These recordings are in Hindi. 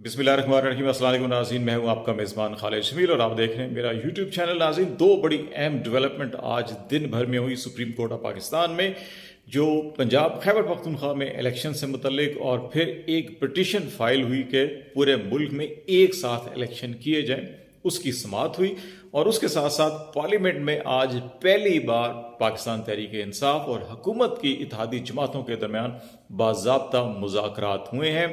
बिस्मिल्लाहिर्रहमानिर्रहीम। अस्सलाम वालेकुम नाज़रीन, मैं हूं आपका मेज़बान खालिद शमील और आप देख रहे हैं मेरा यूट्यूब चैनल। नाज़रीन, दो बड़ी अहम डेवलपमेंट आज दिन भर में हुई सुप्रीम कोर्ट ऑफ पाकिस्तान में, जो पंजाब खैबर पख्तूनख्वा में इलेक्शन से मुतल्लिक, और फिर एक पिटीशन फाइल हुई कि पूरे मुल्क में एक साथ इलेक्शन किए जाएं, उसकी समाअत हुई। और उसके साथ साथ पार्लियामेंट में आज पहली बार पाकिस्तान तहरीक इंसाफ और हुकूमत की इत्तेहादी जमातों के दरमियान बाज़ाब्ता मुज़ाकरात हुए हैं।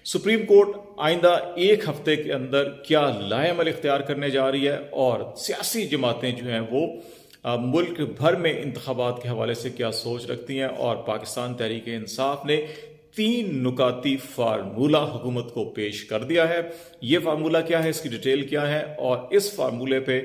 सुप्रीम कोर्ट आइंदा एक हफ्ते के अंदर क्या लाएअमल इख्तियार करने जा रही है, और सियासी जमातें जो हैं वो मुल्क भर में इंतखाबात के हवाले से क्या सोच रखती हैं। और पाकिस्तान तहरीक इंसाफ ने 3 नुकाती फार्मूला हुकूमत को पेश कर दिया है। ये फार्मूला क्या है, इसकी डिटेल क्या है, और इस फार्मूले पे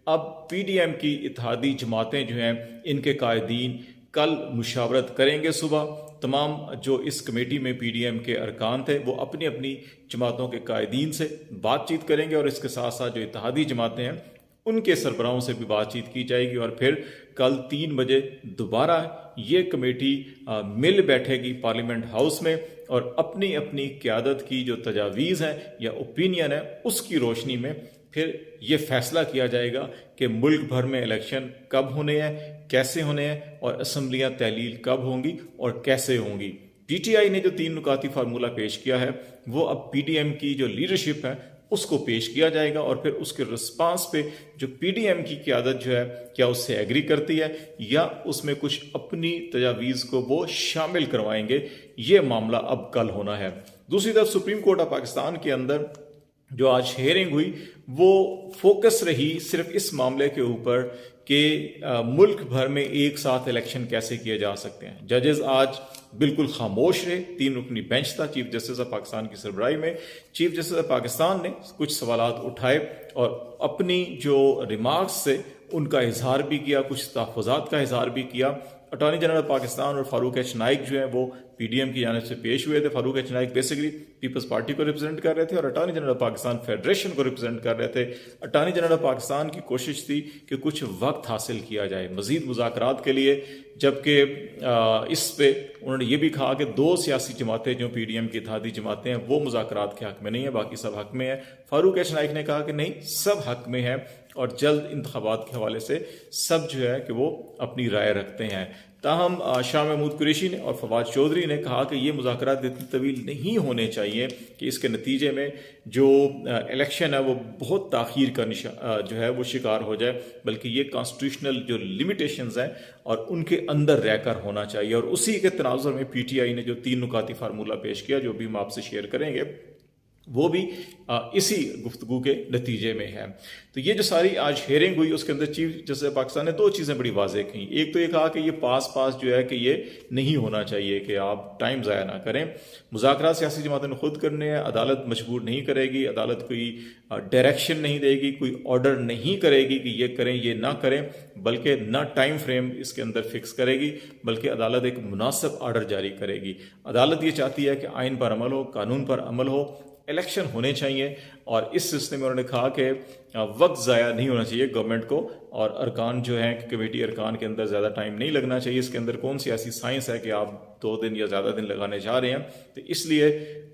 अब पीडीएम की इत्तेहादी जमातें जो हैं इनके कायदीन कल मुशावरत करेंगे। सुबह तमाम जो इस कमेटी में पीडीएम के अरकान थे वो अपनी अपनी जमातों के कायदीन से बातचीत करेंगे, और इसके साथ साथ जो इत्तेहादी जमातें हैं उनके सरबराहों से भी बातचीत की जाएगी। और फिर कल 3 बजे दोबारा ये कमेटी मिल बैठेगी पार्लियामेंट हाउस में, और अपनी अपनी क़यादत की जो तजावीज़ हैं या ओपिनियन है उसकी रोशनी में फिर ये फैसला किया जाएगा कि मुल्क भर में इलेक्शन कब होने हैं, कैसे होने हैं, और असम्बलियाँ तहलील कब होंगी और कैसे होंगी। पीटीआई ने जो 3 नुकाती फार्मूला पेश किया है वो अब पीडीएम की जो लीडरशिप है उसको पेश किया जाएगा, और फिर उसके रिस्पांस पे जो पीडीएम की क़यादत जो है क्या उससे एग्री करती है या उसमें कुछ अपनी तजावीज़ को वो शामिल करवाएंगे। ये मामला अब कल होना है। दूसरी तरफ सुप्रीम कोर्ट ऑफ पाकिस्तान के अंदर जो आज हेयरिंग हुई वो फोकस रही सिर्फ इस मामले के ऊपर कि मुल्क भर में एक साथ इलेक्शन कैसे किए जा सकते हैं। जजेस आज बिल्कुल खामोश रहे। 3 रुकनी बेंच था चीफ जस्टिस ऑफ पाकिस्तान की सरबराही में। चीफ जस्टिस ऑफ पाकिस्तान ने कुछ सवालात उठाए और अपनी जो रिमार्क्स से उनका इजहार भी किया, कुछ तहफ़्फ़ुज़ात का इजहार भी किया। अटॉर्नी जनरल पाकिस्तान और फारूक एच नाइक जो है वो पीडीएम की जानिब से पेश हुए थे। Farooq H Naik basically peoples party को रिप्रेजेंट कर रहे थे और अटॉर्नी जनरल पाकिस्तान फेडरेशन को रिप्रेजेंट कर रहे थे। अटॉर्नी जनरल पाकिस्तान की कोशिश थी कि कुछ वक्त हासिल किया जाए मजीद मुज़ाकरात के लिए, जबकि इस पे उन्होंने ये भी कहा कि 2 सियासी जमातें जो पीडीएम की इत्तेहादी जमातें हैं वो मुज़ाकरात के हक में नहीं है, बाकी सब हक में है। फारूक एच नाइक ने कहा कि नहीं, सब हक में है और जल्द इंतखाबात के हवाले से सब जो है कि वो अपनी राय रखते हैं। ताहम शाह महमूद कुरैशी ने और फवाद चौधरी ने कहा कि ये मुज़ाकरात इतनी तवील नहीं होने चाहिए कि इसके नतीजे में जो इलेक्शन है वो बहुत ताख़ीर का जो है वो शिकार हो जाए, बल्कि ये कॉन्स्टिट्यूशनल जो लिमिटेशंस हैं और उनके अंदर रहकर होना चाहिए। और उसी के तनाज़ुर में पीटीआई ने जो 3 नुकाती फार्मूला पेश किया, जो भी हम आपसे शेयर करेंगे, वो भी इसी गुफ्तगू के नतीजे में है। तो ये जो सारी आज हेयरिंग हुई उसके अंदर चीफ जस्टिस पाकिस्तान ने 2 चीज़ें बड़ी वाज़ेह कहीं। एक तो ये कहा कि ये पास जो है कि ये नहीं होना चाहिए कि आप टाइम ज़ाया ना करें। मुज़ाकरात सियासी जमातों ने खुद करने हैं, अदालत मजबूर नहीं करेगी, अदालत कोई डायरेक्शन नहीं देगी, कोई ऑर्डर नहीं करेगी कि ये करें ये ना करें, बल्कि ना टाइम फ्रेम इसके अंदर फिक्स करेगी, बल्कि अदालत एक मुनासिब ऑर्डर जारी करेगी। अदालत ये चाहती है कि आइन पर अमल हो, कानून पर अमल हो, इलेक्शन होने चाहिए। और इस सिलसिले में उन्होंने कहा कि वक्त ज़ाया नहीं होना चाहिए गवर्नमेंट को, और अरकान जो हैं कमेटी अरकान के अंदर ज़्यादा टाइम नहीं लगना चाहिए। इसके अंदर कौन सी ऐसी साइंस है कि आप 2 दिन या ज़्यादा दिन लगाने जा रहे हैं। तो इसलिए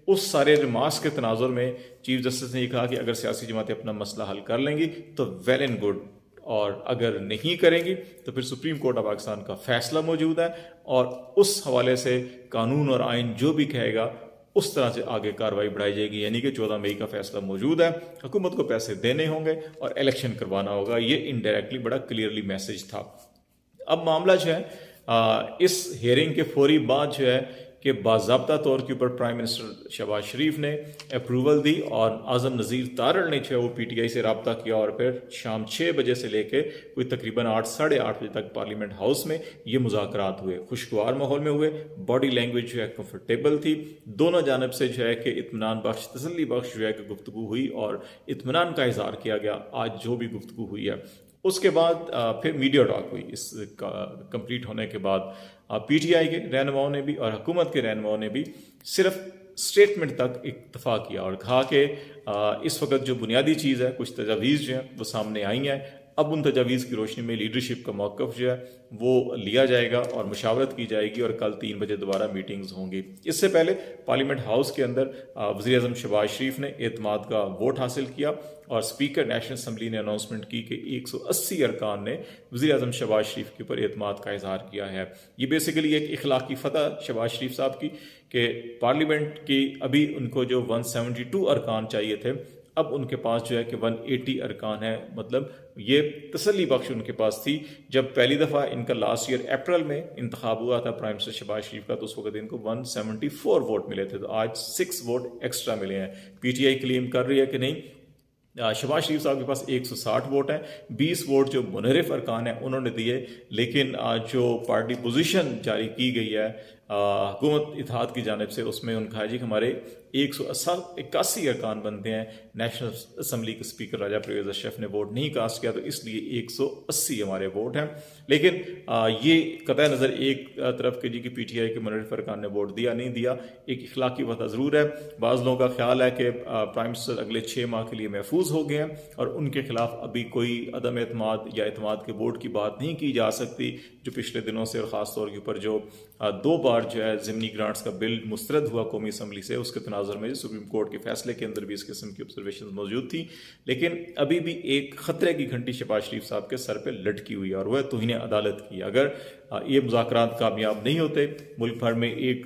उस सारे रिमार्क्स के तनाजुर में चीफ जस्टिस ने कहा कि अगर सियासी जमातें अपना मसला हल कर लेंगी तो वेल एंड गुड, और अगर नहीं करेंगी तो फिर सुप्रीम कोर्ट ऑफ पाकिस्तान का फैसला मौजूद है, और उस हवाले से कानून और आइन जो भी कहेगा उस तरह से आगे कार्रवाई बढ़ाई जाएगी। यानी कि 14 मई का फैसला मौजूद है, हुकूमत को पैसे देने होंगे और इलेक्शन करवाना होगा। ये इनडायरेक्टली बड़ा क्लियरली मैसेज था। अब मामला जो है इस हेयरिंग के फौरी बाद जो है कि बाज़ाब्ता तौर के ऊपर प्राइम मिनिस्टर शहबाज शरीफ ने अप्रूवल दी, और आज़म नज़ीर तारड़ ने जो है वो पीटीआई से रब्ता किया, और फिर शाम 6 बजे से लेके कोई तकरीबन 8 साढ़े 8 बजे तक पार्लियामेंट हाउस में ये मुज़ाकरात हुए। खुशगवार माहौल में हुए, बॉडी लैंग्वेज जो है कंफर्टेबल थी, दोनों जानब से जो है कि इत्मीनान बख्श तसल्ली बख्श जो है कि गुफ्तगू हुई और इत्मीनान का इज़हार किया गया आज जो भी गुफ्तगू हुई है। उसके बाद फिर मीडिया टॉक हुई। इस कंप्लीट होने के बाद पीटीआई के रहनुमाओं ने भी और हुकूमत के रहनुमाओं ने भी सिर्फ स्टेटमेंट तक इत्तफाक किया और कहा कि इस वक्त जो बुनियादी चीज़ है, कुछ तजावीज़ जो हैं वो सामने आई हैं, अब उन तजावीज़ की रोशनी में लीडरशिप का मौक़िफ़ जो है वो लिया जाएगा और मुशावरत की जाएगी और कल 3 बजे दोबारा मीटिंग्स होंगी। इससे पहले पार्लियामेंट हाउस के अंदर वज़ीर आज़म शहबाज शरीफ ने एतमाद का वोट हासिल किया और स्पीकर नेशनल असम्बली ने अनाउंसमेंट की कि 180 अरकान ने वज़ीर आज़म शहबाज शरीफ के ऊपर एतमाद का इजहार किया है। ये बेसिकली एक इखलाकी फ़तह शहबाज शरीफ साहब की कि पार्लियामेंट की अभी उनको जो 172 अरकान चाहिए थे, अब उनके पास जो है कि 180 अरकान है। मतलब ये तसल्ली बख्श उनके पास थी। जब पहली दफ़ा इनका लास्ट ईयर अप्रैल में इंतखाब हुआ था प्राइम मिनिस्टर शहबाज शरीफ का, तो उस वक्त इनको 174 वोट मिले थे, तो आज 6 वोट एक्स्ट्रा मिले हैं। पीटीआई क्लेम कर रही है कि नहीं, शहबाज शरीफ साहब के पास 160 वोट हैं, 20 वोट जो मुनहरिफ अरकान हैं उन्होंने दिए, लेकिन जो पार्टी पोजीशन जारी की गई है हुकूमत इत्तेहाद की जानिब से, उसमें उनका है जी हमारे 181 अरकान बनते हैं। नेशनल असम्बली के स्पीकर राजा परवेज़ अशरफ ने वोट नहीं कास्ट किया, तो इसलिए 180 हमारे वोट हैं। लेकिन ये कतई नज़र एक तरफ के जी की पीटीआई के मुनहरिफ अरकान ने वोट दिया नहीं दिया, एक इखलाकी वजह ज़रूर है। बाज़ लोगों का ख्याल है कि प्राइम मिनिस्टर अगले 6 माह के लिए महफूज हो गए हैं और उनके खिलाफ अभी कोई अदम एतमाद या एतमाद के वोट की बात नहीं की जा सकती, जो पिछले दिनों से और ख़ास तौर के ऊपर जो 2 बार जो है ज़िमनी ग्रांट्स का बिल मुस्तरद हुआ कौमी असम्बली से, उसके तनाजुर में सुप्रीम कोर्ट के फैसले के अंदर भी इस किस्म की ऑब्जर्वेशन मौजूद थी। लेकिन अभी भी एक खतरे की घंटी शहबाज शरीफ साहब के सर पे लटकी हुई है और वह तौहीन अदालत की। अगर ये मुज़ाकरात कामयाब नहीं होते, मुल्क भर में एक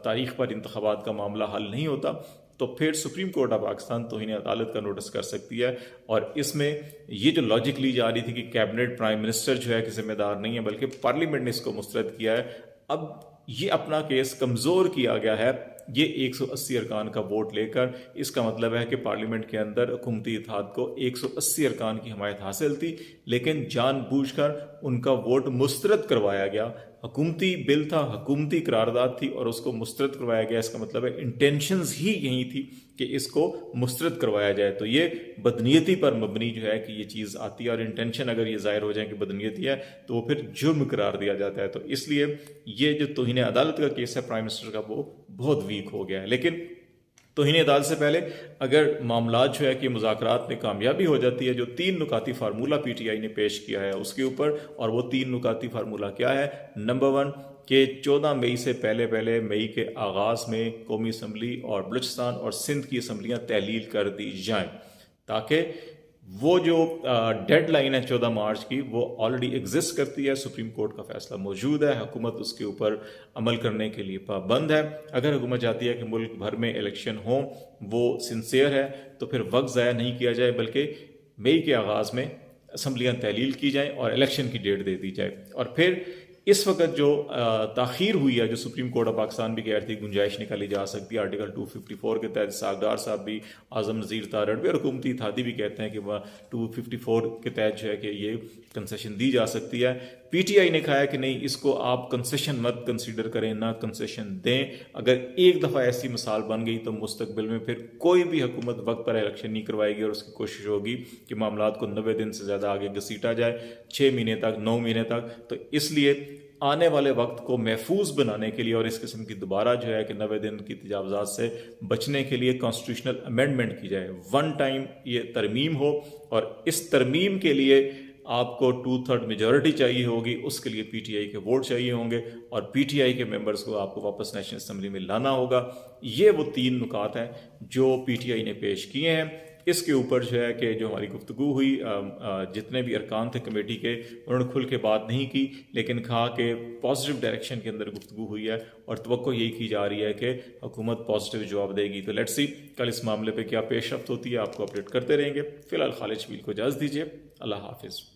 तारीख पर इंतखाबात का मामला हल नहीं होता, तो फिर सुप्रीम कोर्ट ऑफ पाकिस्तान तौहीन अदालत का नोटिस कर सकती है। और इसमें ये जो लॉजिक ली जा रही थी कि कैबिनेट प्राइम मिनिस्टर जो है कि जिम्मेदार नहीं है बल्कि पार्लियामेंट ने इसको मुस्तरद किया है, अब ये अपना केस कमज़ोर किया गया है ये 180 अरकान का वोट लेकर। इसका मतलब है कि पार्लियामेंट के अंदर हुकूमती इत्तेहाद को 180 अरकान की हमायत हासिल थी, लेकिन जानबूझकर उनका वोट मुस्तरद करवाया गया। हुकूमती बिल था, हुकूमती करारदाद थी और उसको मुस्तरद करवाया गया। इसका मतलब है इंटेंशंस ही यही थी कि इसको मुस्तरद करवाया जाए। तो ये बदनीयती पर मबनी जो है कि ये चीज़ आती है और इंटेंशन अगर ये ज़ाहिर हो जाए कि बदनीयती है तो वो फिर जुर्म करार दिया जाता है। तो इसलिए ये जो तौहीन अदालत का केस है प्राइम मिनिस्टर का, वो बहुत वीक हो गया है। लेकिन तौहीन अदालत से पहले अगर मामला जो है कि मुज़ाकरात में कामयाबी हो जाती है, जो 3 नुकाती फार्मूला पीटीआई ने पेश किया है उसके ऊपर, और वो 3 नुकाती फार्मूला क्या है? नंबर 1 कि 14 मई से पहले मई के आगाज़ में कौमी असम्बली और बलूचिस्तान और सिंध की असम्बलियाँ तहलील कर दी जाएँ, ताकि वो जो डेडलाइन है 14 मार्च की वो ऑलरेडी एग्जिस्ट करती है। सुप्रीम कोर्ट का फैसला मौजूद है, हुकूमत उसके ऊपर अमल करने के लिए पाबंद है। अगर हुकूमत चाहती है कि मुल्क भर में इलेक्शन हो, वो सिंसियर है, तो फिर वक्त ज़ाया नहीं किया जाए बल्कि मई के आगाज़ में असम्बलियाँ तहलील की जाएँ और इलेक्शन की डेट दे दी जाए। और फिर इस वक्त जो ताख़ीर हुई है, जो सुप्रीम कोर्ट ऑफ पाकिस्तान भी कह रही थी गुंजाइश निकाली जा सकती है आर्टिकल 254 के तहत, सागदार साहब भी, आज़म नज़ीर तारड़वी और हुकूमती इत्तेहादी भी कहते हैं कि वह 254 के तहत जो है कि ये कंसेशन दी जा सकती है। पीटीआई ने कहा है कि नहीं, इसको आप कंसेशन मत कंसीडर करें, ना कंसेशन दें। अगर एक दफ़ा ऐसी मिसाल बन गई तो मुस्तकबिल में फिर कोई भी हुकूमत वक्त पर इलेक्शन नहीं करवाएगी और उसकी कोशिश होगी कि मामलात को 90 दिन से ज़्यादा आगे घसीटा जाए, 6 महीने तक, 9 महीने तक। तो इसलिए आने वाले वक्त को महफूज बनाने के लिए और इस किस्म की दोबारा जो है कि 90 दिन की तजावज़ात से बचने के लिए कॉन्स्टिट्यूशनल अमेंडमेंट की जाए, 1 टाइम ये तरमीम हो। और इस तरमीम के लिए आपको 2/3 मेजॉरिटी चाहिए होगी, उसके लिए पीटीआई के वोट चाहिए होंगे और पीटीआई के मेंबर्स को आपको वापस नेशनल असम्बली में लाना होगा। ये वो 3 नुकात हैं जो पीटीआई ने पेश किए हैं। इसके ऊपर जो है कि जो हमारी गुफ्तगू हुई, जितने भी अरकान थे कमेटी के, उन्होंने खुल के बात नहीं की, लेकिन कहा कि पॉजिटिव डायरेक्शन के अंदर गुफ्तगू हुई है और तवक्को यही की जा रही है कि हुकूमत पॉजिटिव जवाब देगी। तो लेट्स सी कल इस मामले पे क्या पेशरफ्त होती है, आपको अपडेट करते रहेंगे। फिलहाल खालिद शबील को इजाज़त दीजिए। अल्लाह हाफिज़।